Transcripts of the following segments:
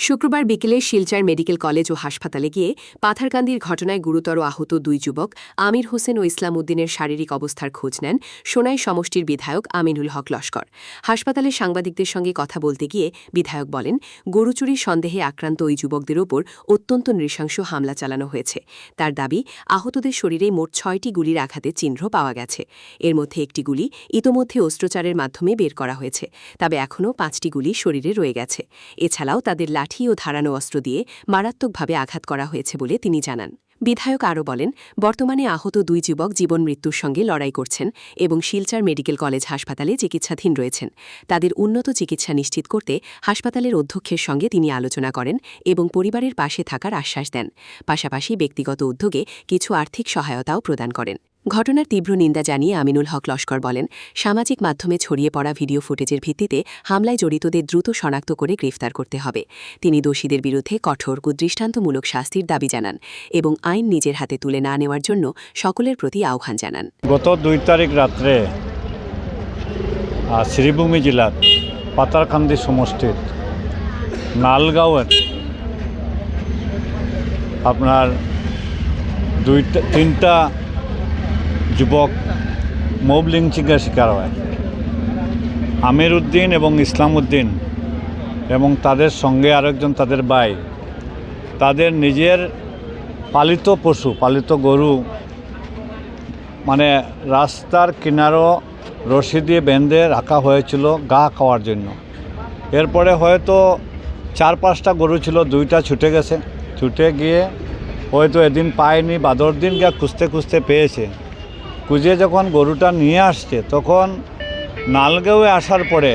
শুক্রবার বিকেলে Silchar medical college ও হাসপাতালে গিয়ে পাথারকান্দির ঘটনায় গুরুতর আহত দুই যুবক আমির হোসেন ও ইসলাম উদ্দিনের শারীরিক অবস্থার খোঁজ নেন সোনাই সমষ্টির বিধায়ক আমিনুল হক লস্কর। হাসপাতালে সাংবাদিকদের সঙ্গে কথা বলতে গিয়ে বিধায়ক বলেন, গরু চুরির সন্দেহে আক্রান্ত ওই যুবকদের ওপর অত্যন্ত নৃশংস হামলা চালানো হয়েছে। তার দাবি, আহতদের শরীরে মোট ৬টি গুলির আঘাতের চিহ্ন পাওয়া গেছে। এর মধ্যে একটি গুলি ইতোমধ্যে অস্ত্রোপচারের মাধ্যমে বের করা হয়েছে, তবে এখনও ৫টি গুলি শরীরে রয়ে গেছে। এছাড়াও তাদের লাঠি ও ধারানো অস্ত্র দিয়ে মারাত্মকভাবে আঘাত করা হয়েছে বলে তিনি জানান। বিধায়ক আরও বলেন, বর্তমানে আহত দুই যুবক জীবন মৃত্যুর সঙ্গে লড়াই করছেন এবং শিলচর মেডিকেল কলেজ হাসপাতালে চিকিৎসাধীন রয়েছেন। তাদের উন্নত চিকিৎসা নিশ্চিত করতে হাসপাতালের অধ্যক্ষের সঙ্গে তিনি আলোচনা করেন এবং পরিবারের পাশে থাকার আশ্বাস দেন। পাশাপাশি ব্যক্তিগত উদ্যোগে কিছু আর্থিক সহায়তাও প্রদান করেন। ঘটনার তীব্র নিন্দা জানিয়ে আমিনুল হক লস্কর বলেন, সামাজিক মাধ্যমে ছড়িয়ে পড়া ভিডিও ফুটেজের ভিত্তিতে হামলায় জড়িতদের দ্রুত শনাক্ত করে গ্রেফতার করতে হবে। তিনি দোষীদের বিরুদ্ধে কঠোর দৃষ্টান্তমূলক শাস্তির দাবি জানান এবং আইন নিজের হাতে তুলে না নেওয়ার জন্য সকলের প্রতি আহ্বান জানান। গত ২ তারিখ রাত্রে শ্রীভূমি জেলার পাতারকান্দি সমষ্টির নালগাঁওয়ের আপনার ৩টা যুবক মব লিঞ্চিংয়ের শিকার হয়। আমির উদ্দিন এবং ইসলাম উদ্দিন এবং তাদের সঙ্গে আরেকজন তাদের ভাই, তাদের নিজের পালিত পশু, পালিত গরু মানে রাস্তার কিনারো রশি দিয়ে বেঁধে রাখা হয়েছিল গা খাওয়ার জন্য। এরপরে হয়তো ৪-৫টা গরু ছিল, 2টা ছুটে গেছে। ছুটে গিয়ে হয়তো এদিন পায়নি, বাদর দিন গিয়ে খুঁজতে খুঁজতে পেয়েছে। খুঁজে যখন গরুটা নিয়ে আসছে তখন নালগাঁওয়ে আসার পরে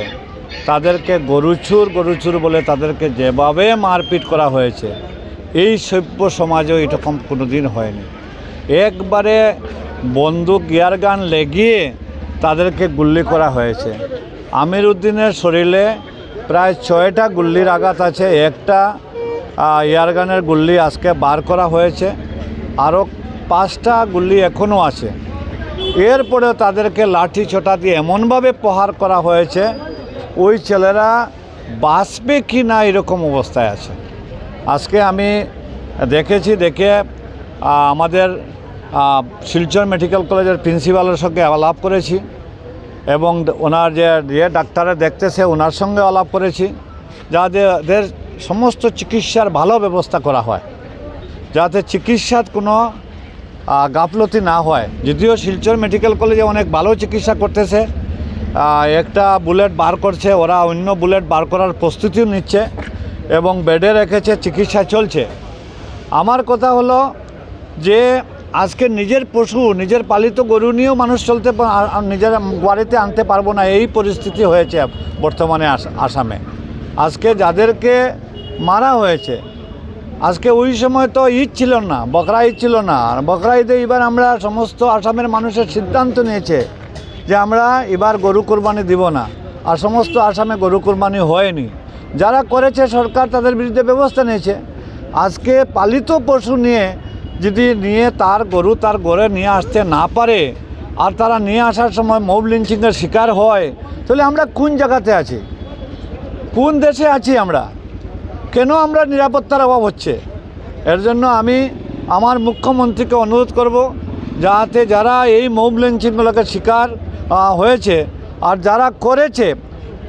তাদেরকে গরুচুর বলে তাদেরকে যেভাবে মারপিট করা হয়েছে, এই সভ্য সমাজেও এরকম কোনো দিন হয়নি। একবারে বন্দুক গিয়ার গান লেগিয়ে তাদেরকে গুল্লি করা হয়েছে। আমির উদ্দিনের শরীরে প্রায় 6টা গুল্লির আঘাত আছে। একটা এয়ারগানের গুল্লি আজকে বার করা হয়েছে, আরও 5টা গুল্লি এখনও আছে। এরপরে তাদেরকে লাঠি ছোটা দিয়ে এমনভাবে প্রহার করা হয়েছে, ওই ছেলেরা বাঁচবে কি না এরকম অবস্থায় আছে। আজকে আমি দেখেছি, দেখে আমাদের শিলচর মেডিকেল কলেজের প্রিন্সিপালের সঙ্গে আলাপ করেছি এবং ওনার যে ডাক্তারে দেখতেছে ওনার সঙ্গে আলাপ করেছি, যাতে এদের সমস্ত চিকিৎসার ভালো ব্যবস্থা করা হয়, যাতে চিকিৎসার কোনো গাফলতি না হয়। যদিও শিলচর মেডিকেল কলেজে অনেক ভালো চিকিৎসা করতেছে, একটা বুলেট বার করছে, ওরা অন্য বুলেট বার করার প্রস্তুতিও নিচ্ছে এবং বেডে রেখেছে, চিকিৎসা চলছে। আমার কথা হলো যে আজকে নিজের পশু, নিজের পালিত গরু নিয়েও মানুষ চলতে নিজের বাড়িতে আনতে পারবো না, এই পরিস্থিতি হয়েছে বর্তমানে আসামে। আজকে যাদেরকে মারা হয়েছে, আজকে ওই সময় তো ঈদ ছিল না, বকরা ঈদ ছিল না। আর বকরা ঈদে এবার আমরা সমস্ত আসামের মানুষের সিদ্ধান্ত নিয়েছে যে আমরা এবার গরু কোরবানি দিব না, আর সমস্ত আসামে গরু কোরবানি হয়নি। যারা করেছে সরকার তাদের বিরুদ্ধে ব্যবস্থা নিয়েছে। আজকে পালিত পশু নিয়ে তার গরু তার ঘরে নিয়ে আসতে না পারে, আর তারা নিয়ে আসার সময় মব লিঞ্চিংয়ের শিকার হয়, তাহলে আমরা কোন জায়গাতে আছি, কোন দেশে আছি আমরা? কেন আমরা নিরাপত্তার অভাব হচ্ছে? এর জন্য আমি আমার মুখ্যমন্ত্রীকে অনুরোধ করব, যাতে যারা এই মব লিঞ্চিংগুলোকে শিকার হয়েছে আর যারা করেছে,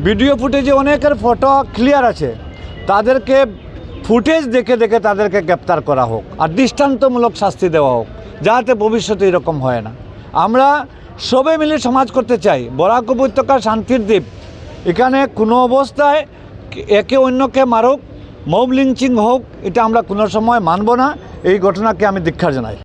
ভিডিও ফুটেজে অনেকের ফটো ক্লিয়ার আছে, তাদেরকে ফুটেজ দেখে দেখে তাদেরকে গ্রেপ্তার করা হোক আর দৃষ্টান্তমূলক শাস্তি দেওয়া হোক, যাতে ভবিষ্যতে এরকম হয় না। আমরা সবে মিলে সমাজ করতে চাই। বরাক উপত্যকা শান্তির দ্বীপ, এখানে কোনো অবস্থায় একে অন্যকে মারুক, মব লিঞ্চিং হোক, এটা আমরা কোনো সময় মানব না। এই ঘটনাকে আমি ধিক্কার জানাই।